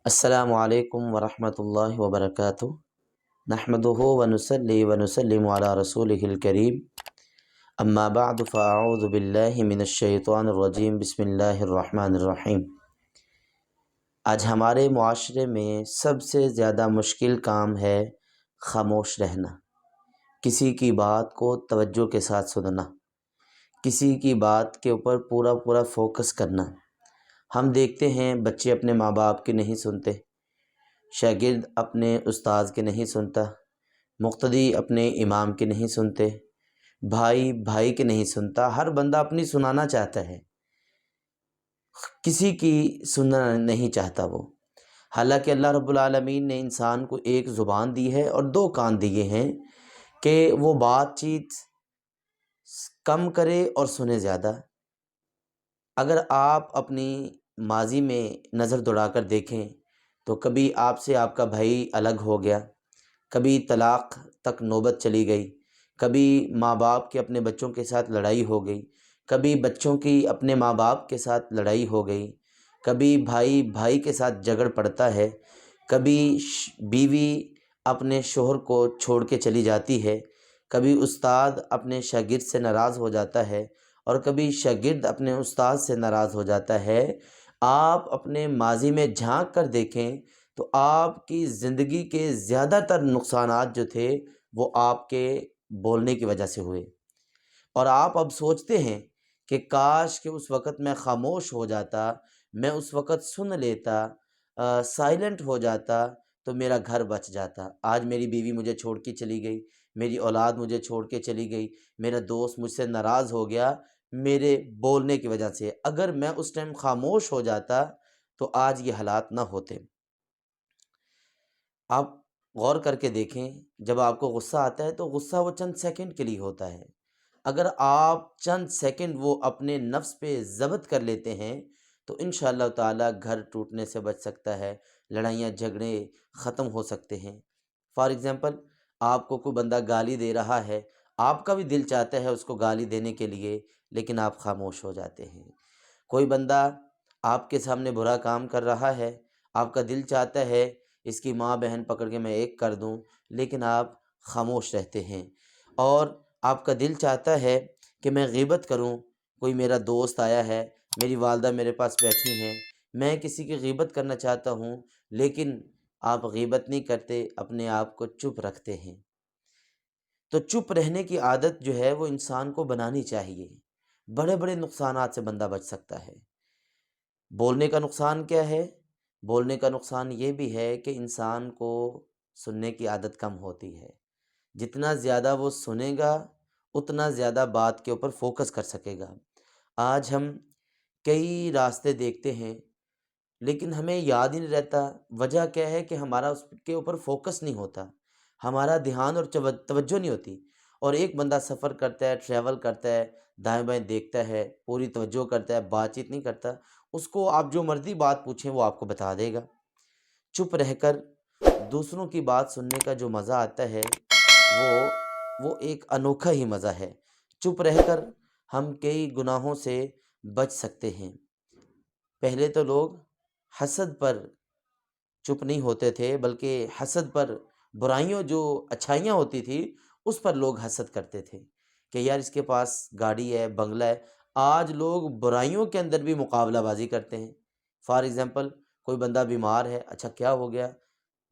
السلام علیکم ورحمۃ اللہ وبرکاتہ۔ نحمدہ ونصلی ونسلم علی رسولہ الکریم، اما بعد فاعوذ باللہ من الشیطان الرجیم، بسم اللہ الرحمن الرحیم۔ آج ہمارے معاشرے میں سب سے زیادہ مشکل کام ہے خاموش رہنا، کسی کی بات کو توجہ کے ساتھ سننا، کسی کی بات کے اوپر پورا فوکس کرنا۔ ہم دیکھتے ہیں بچے اپنے ماں باپ کی نہیں سنتے، شاگرد اپنے استاذ کے نہیں سنتا، مقتدی اپنے امام کے نہیں سنتے، بھائی بھائی کے نہیں سنتا، ہر بندہ اپنی سنانا چاہتا ہے، کسی کی سننا نہیں چاہتا وہ۔ حالانکہ اللہ رب العالمین نے انسان کو ایک زبان دی ہے اور دو کان دیے ہیں کہ وہ بات چیت کم کرے اور سنے زیادہ۔ اگر آپ اپنی ماضی میں نظر دوڑا کر دیکھیں تو کبھی آپ سے آپ کا بھائی الگ ہو گیا، کبھی طلاق تک نوبت چلی گئی، کبھی ماں باپ کے اپنے بچوں کے ساتھ لڑائی ہو گئی، کبھی بچوں کی اپنے ماں باپ کے ساتھ لڑائی ہو گئی، کبھی بھائی بھائی کے ساتھ جھگڑ پڑتا ہے، کبھی بیوی اپنے شوہر کو چھوڑ کے چلی جاتی ہے، کبھی استاد اپنے شاگرد سے ناراض ہو جاتا ہے، اور کبھی شاگرد اپنے استاد سے ناراض ہو جاتا ہے۔ آپ اپنے ماضی میں جھانک کر دیکھیں تو آپ کی زندگی کے زیادہ تر نقصانات جو تھے وہ آپ کے بولنے کی وجہ سے ہوئے، اور آپ اب سوچتے ہیں کہ کاش کہ اس وقت میں خاموش ہو جاتا، میں اس وقت سن لیتا، سائلنٹ ہو جاتا تو میرا گھر بچ جاتا۔ آج میری بیوی مجھے چھوڑ کے چلی گئی، میری اولاد مجھے چھوڑ کے چلی گئی، میرا دوست مجھ سے ناراض ہو گیا میرے بولنے کی وجہ سے۔ اگر میں اس ٹائم خاموش ہو جاتا تو آج یہ حالات نہ ہوتے۔ آپ غور کر کے دیکھیں، جب آپ کو غصہ آتا ہے تو غصہ وہ چند سیکنڈ کے لیے ہوتا ہے۔ اگر آپ چند سیکنڈ وہ اپنے نفس پہ ضبط کر لیتے ہیں تو انشاءاللہ تعالی گھر ٹوٹنے سے بچ سکتا ہے، لڑائیاں جھگڑے ختم ہو سکتے ہیں۔ فار ایگزامپل، آپ کو کوئی بندہ گالی دے رہا ہے، آپ کا بھی دل چاہتا ہے اس کو گالی دینے کے لیے، لیکن آپ خاموش ہو جاتے ہیں۔ کوئی بندہ آپ کے سامنے برا کام کر رہا ہے، آپ کا دل چاہتا ہے اس کی ماں بہن پکڑ کے میں ایک کر دوں، لیکن آپ خاموش رہتے ہیں۔ اور آپ کا دل چاہتا ہے کہ میں غیبت کروں، کوئی میرا دوست آیا ہے، میری والدہ میرے پاس بیٹھی ہیں، میں کسی کی غیبت کرنا چاہتا ہوں، لیکن آپ غیبت نہیں کرتے، اپنے آپ کو چپ رکھتے ہیں۔ تو چپ رہنے کی عادت جو ہے وہ انسان کو بنانی چاہیے، بڑے بڑے نقصانات سے بندہ بچ سکتا ہے۔ بولنے کا نقصان کیا ہے؟ بولنے کا نقصان یہ بھی ہے کہ انسان کو سننے کی عادت کم ہوتی ہے۔ جتنا زیادہ وہ سنے گا اتنا زیادہ بات کے اوپر فوکس کر سکے گا۔ آج ہم کئی راستے دیکھتے ہیں لیکن ہمیں یاد ہی نہیں رہتا۔ وجہ کیا ہے کہ ہمارا اس کے اوپر فوکس نہیں ہوتا، ہمارا دھیان اور توجہ نہیں ہوتی۔ اور ایک بندہ سفر کرتا ہے، ٹریول کرتا ہے، دائیں بائیں دیکھتا ہے، پوری توجہ کرتا ہے، بات چیت نہیں کرتا، اس کو آپ جو مرضی بات پوچھیں وہ آپ کو بتا دے گا۔ چپ رہ کر دوسروں کی بات سننے کا جو مزہ آتا ہے وہ ایک انوکھا ہی مزہ ہے۔ چپ رہ کر ہم کئی گناہوں سے بچ سکتے ہیں۔ پہلے تو لوگ حسد پر چپ نہیں ہوتے تھے، بلکہ حسد پر، برائیوں جو اچھائیاں ہوتی تھی اس پر لوگ حسد کرتے تھے کہ یار اس کے پاس گاڑی ہے، بنگلہ ہے۔ آج لوگ برائیوں کے اندر بھی مقابلہ بازی کرتے ہیں۔ فار ایگزامپل، کوئی بندہ بیمار ہے، اچھا کیا ہو گیا؟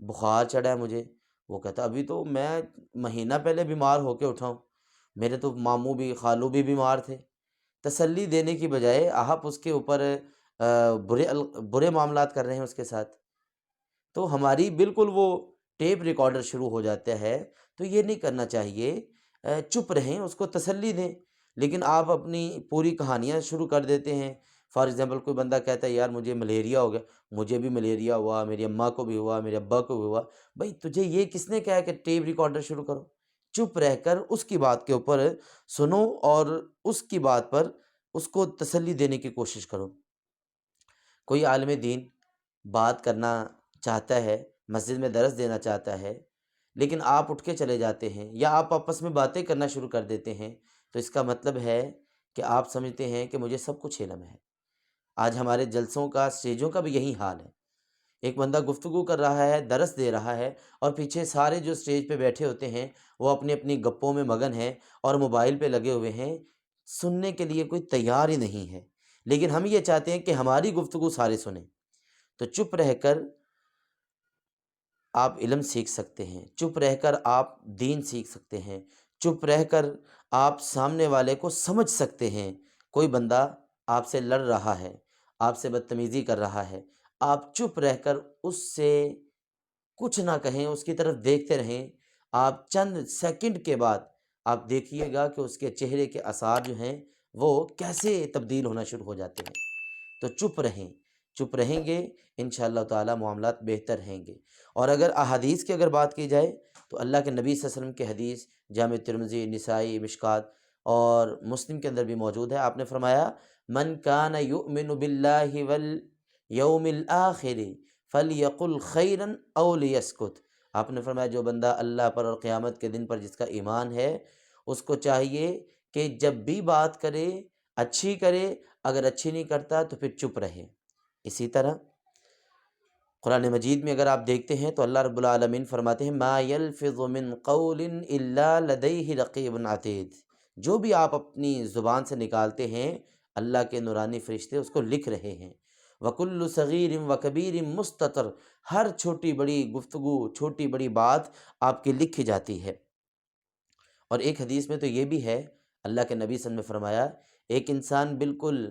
بخار چڑھا ہے مجھے، وہ کہتا ابھی تو میں مہینہ پہلے بیمار ہو کے اٹھا ہوں، میرے تو ماموں بھی خالو بھی بیمار تھے۔ تسلی دینے کی بجائے آپ اس کے اوپر برے معاملات کر رہے ہیں اس کے ساتھ، تو ہماری بالکل وہ ٹیپ ریکارڈر شروع ہو جاتا ہے۔ تو یہ نہیں کرنا چاہیے، چپ رہیں، اس کو تسلی دیں، لیکن آپ اپنی پوری کہانیاں شروع کر دیتے ہیں۔ فار ایگزامپل، کوئی بندہ کہتا ہے یار مجھے ملیریا ہو گیا، مجھے بھی ملیریا ہوا، میری اماں کو بھی ہوا، میرے ابا کو بھی ہوا۔ بھائی تجھے یہ کس نے کہا کہ ٹیپ ریکارڈر شروع کرو؟ چپ رہ کر اس کی بات کے اوپر سنو اور اس کی بات پر اس کو تسلی دینے کی کوشش کرو۔ کوئی عالم دین بات کرنا چاہتا ہے، مسجد میں درس دینا چاہتا ہے، لیکن آپ اٹھ کے چلے جاتے ہیں یا آپ آپس میں باتیں کرنا شروع کر دیتے ہیں، تو اس کا مطلب ہے کہ آپ سمجھتے ہیں کہ مجھے سب کچھ علم ہے۔ آج ہمارے جلسوں کا، اسٹیجوں کا بھی یہی حال ہے ایک بندہ گفتگو کر رہا ہے، درس دے رہا ہے، اور پیچھے سارے جو اسٹیج پہ بیٹھے ہوتے ہیں وہ اپنی اپنی گپوں میں مگن ہیں اور موبائل پہ لگے ہوئے ہیں، سننے کے لیے کوئی تیار ہی نہیں ہے۔ لیکن ہم یہ چاہتے ہیں کہ ہماری گفتگو سارے سنیں، تو چپ رہ کر آپ علم سیکھ سکتے ہیں، چپ رہ کر آپ دین سیکھ سکتے ہیں، چپ رہ کر آپ سامنے والے کو سمجھ سکتے ہیں۔ کوئی بندہ آپ سے لڑ رہا ہے، آپ سے بدتمیزی کر رہا ہے، آپ چپ رہ کر اس سے کچھ نہ کہیں، اس کی طرف دیکھتے رہیں۔ آپ چند سیکنڈ کے بعد آپ دیکھیے گا کہ اس کے چہرے کے آثار جو ہیں وہ کیسے تبدیل ہونا شروع ہو جاتے ہیں۔ تو چپ رہیں، چپ رہیں گے انشاءاللہ تعالی معاملات بہتر رہیں گے۔ اور اگر احادیث کی اگر بات کی جائے تو اللہ کے نبی صلی اللہ علیہ وسلم کی حدیث جامع ترمذی، نسائی، مشکات اور مسلم کے اندر بھی موجود ہے۔ آپ نے فرمایا من کان یؤمن باللہ والیوم الآخر فلیقل خیرا او لیسکت۔ آپ نے فرمایا جو بندہ اللہ پر اور قیامت کے دن پر جس کا ایمان ہے، اس کو چاہیے کہ جب بھی بات کرے اچھی کرے، اگر اچھی نہیں کرتا تو پھر چپ رہے۔ اسی طرح قرآن مجید میں اگر آپ دیکھتے ہیں تو اللہ رب العالمین فرماتے ہیں ما یلفظ من قول الا لدیہ رقیب عتید۔ جو بھی آپ اپنی زبان سے نکالتے ہیں اللہ کے نورانی فرشتے اس کو لکھ رہے ہیں۔ وکل صغیر وکبیر مستطر، ہر چھوٹی بڑی گفتگو، چھوٹی بڑی بات آپ کی لکھی جاتی ہے۔ اور ایک حدیث میں تو یہ بھی ہے، اللہ کے نبی صلی اللہ علیہ وسلم نے فرمایا ایک انسان بالکل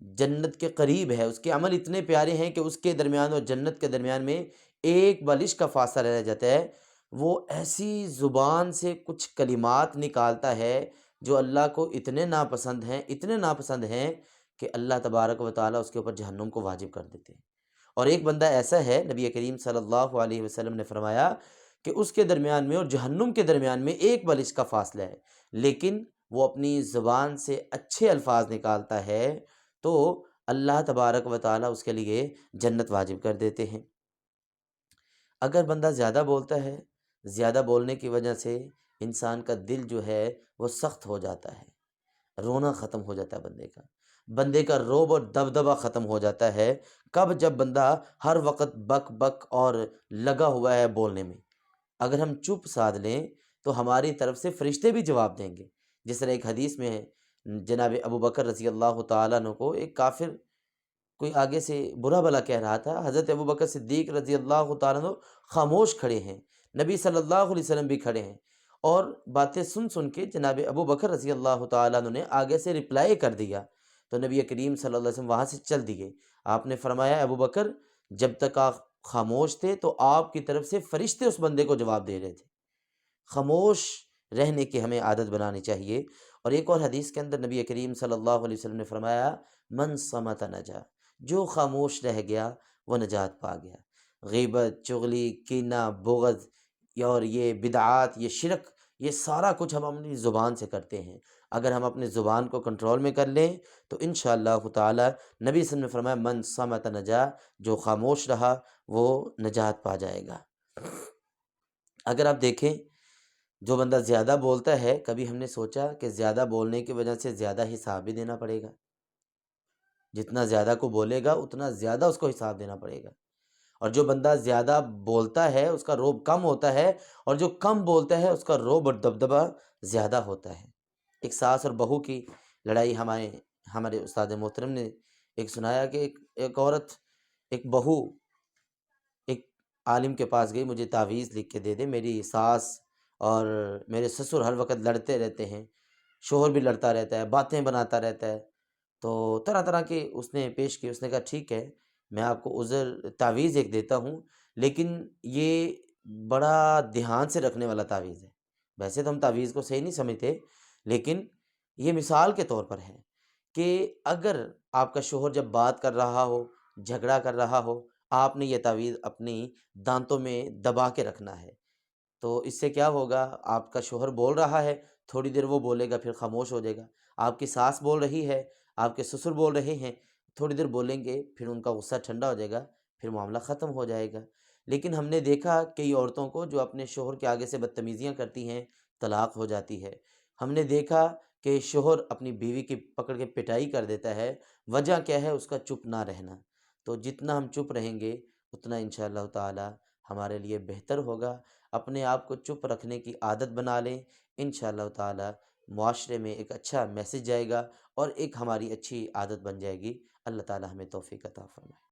جنت کے قریب ہے، اس کے عمل اتنے پیارے ہیں کہ اس کے درمیان اور جنت کے درمیان میں ایک بالش کا فاصلہ رہ جاتا ہے۔ وہ ایسی زبان سے کچھ کلمات نکالتا ہے جو اللہ کو اتنے ناپسند ہیں، اتنے ناپسند ہیں کہ اللہ تبارک و تعالیٰ اس کے اوپر جہنم کو واجب کر دیتے ہیں۔ اور ایک بندہ ایسا ہے، نبی کریم صلی اللہ علیہ وسلم نے فرمایا کہ اس کے درمیان میں اور جہنم کے درمیان میں ایک بالش کا فاصلہ ہے، لیکن وہ اپنی زبان سے اچھے الفاظ نکالتا ہے تو اللہ تبارک و تعالیٰ اس کے لیے جنت واجب کر دیتے ہیں۔ اگر بندہ زیادہ بولتا ہے، زیادہ بولنے کی وجہ سے انسان کا دل جو ہے وہ سخت ہو جاتا ہے، رونا ختم ہو جاتا ہے بندے کا روب اور دبدبہ ختم ہو جاتا ہے۔ کب؟ جب بندہ ہر وقت بک بک اور لگا ہوا ہے بولنے میں۔ اگر ہم چپ سادھ لیں تو ہماری طرف سے فرشتے بھی جواب دیں گے۔ جس طرح ایک حدیث میں ہے، جناب ابو بکر رضی اللہ تعالیٰ عنہ کو ایک کافر کوئی آگے سے برا بھلا کہہ رہا تھا، حضرت ابو بکر صدیق رضی اللہ تعالیٰ عنہ خاموش کھڑے ہیں، نبی صلی اللہ علیہ وسلم بھی کھڑے ہیں، اور باتیں سن سن کے جناب ابو بکر رضی اللہ تعالیٰ عنہ نے آگے سے رپلائی کر دیا، تو نبی کریم صلی اللہ علیہ وسلم وہاں سے چل دیے۔ آپ نے فرمایا ابو بکر جب تک آپ خاموش تھے تو آپ کی طرف سے فرشتے اس بندے کو جواب دے رہے تھے۔ خاموش رہنے کی ہمیں عادت بنانی چاہیے۔ اور ایک اور حدیث کے اندر نبی کریم صلی اللہ علیہ وسلم نے فرمایا من صمت نجا، جو خاموش رہ گیا وہ نجات پا گیا۔ غیبت، چغلی، کینہ، بغض اور یہ بدعات، یہ شرک، یہ سارا کچھ ہم اپنی زبان سے کرتے ہیں۔ اگر ہم اپنی زبان کو کنٹرول میں کر لیں تو انشاءاللہ تعالی نبی صلی اللہ علیہ وسلم نے فرمایا من صمت نجا، جو خاموش رہا وہ نجات پا جائے گا۔ اگر آپ دیکھیں جو بندہ زیادہ بولتا ہے، کبھی ہم نے سوچا کہ زیادہ بولنے کی وجہ سے زیادہ حساب بھی دینا پڑے گا؟ جتنا زیادہ کو بولے گا اتنا زیادہ اس کو حساب دینا پڑے گا۔ اور جو بندہ زیادہ بولتا ہے اس کا روب کم ہوتا ہے، اور جو کم بولتا ہے اس کا روب اور دبدبہ زیادہ ہوتا ہے۔ ایک ساس اور بہو کی لڑائی ہمارے استاد محترم نے ایک سنایا کہ ایک عورت، ایک بہو ایک عالم کے پاس گئی، مجھے تعویذ لکھ کے دے دے، میری ساس اور میرے سسر ہر وقت لڑتے رہتے ہیں، شوہر بھی لڑتا رہتا ہے، باتیں بناتا رہتا ہے۔ تو طرح طرح کے اس نے پیش کی۔ اس نے کہا ٹھیک ہے، میں آپ کو عذر تعویذ ایک دیتا ہوں، لیکن یہ بڑا دھیان سے رکھنے والا تعویذ ہے۔ ویسے تو ہم تعویذ کو صحیح نہیں سمجھتے، لیکن یہ مثال کے طور پر ہے کہ اگر آپ کا شوہر جب بات کر رہا ہو، جھگڑا کر رہا ہو، آپ نے یہ تعویذ اپنی دانتوں میں دبا کے رکھنا ہے، تو اس سے کیا ہوگا؟ آپ کا شوہر بول رہا ہے، تھوڑی دیر وہ بولے گا پھر خاموش ہو جائے گا۔ آپ کی ساس بول رہی ہے، آپ کے سسر بول رہے ہیں، تھوڑی دیر بولیں گے پھر ان کا غصہ ٹھنڈا ہو جائے گا، پھر معاملہ ختم ہو جائے گا۔ لیکن ہم نے دیکھا کئی عورتوں کو جو اپنے شوہر کے آگے سے بدتمیزیاں کرتی ہیں، طلاق ہو جاتی ہے۔ ہم نے دیکھا کہ شوہر اپنی بیوی کی پکڑ کے پٹائی کر دیتا ہے، وجہ کیا ہے؟ اس کا چپ نہ رہنا۔ تو جتنا ہم چپ رہیں گے اتنا انشاءاللہ تعالی ہمارے لیے بہتر ہوگا۔ اپنے آپ کو چپ رکھنے کی عادت بنا لیں، انشاءاللہ تعالی معاشرے میں ایک اچھا میسج جائے گا اور ایک ہماری اچھی عادت بن جائے گی۔ اللہ تعالی ہمیں توفیق عطا فرمائے۔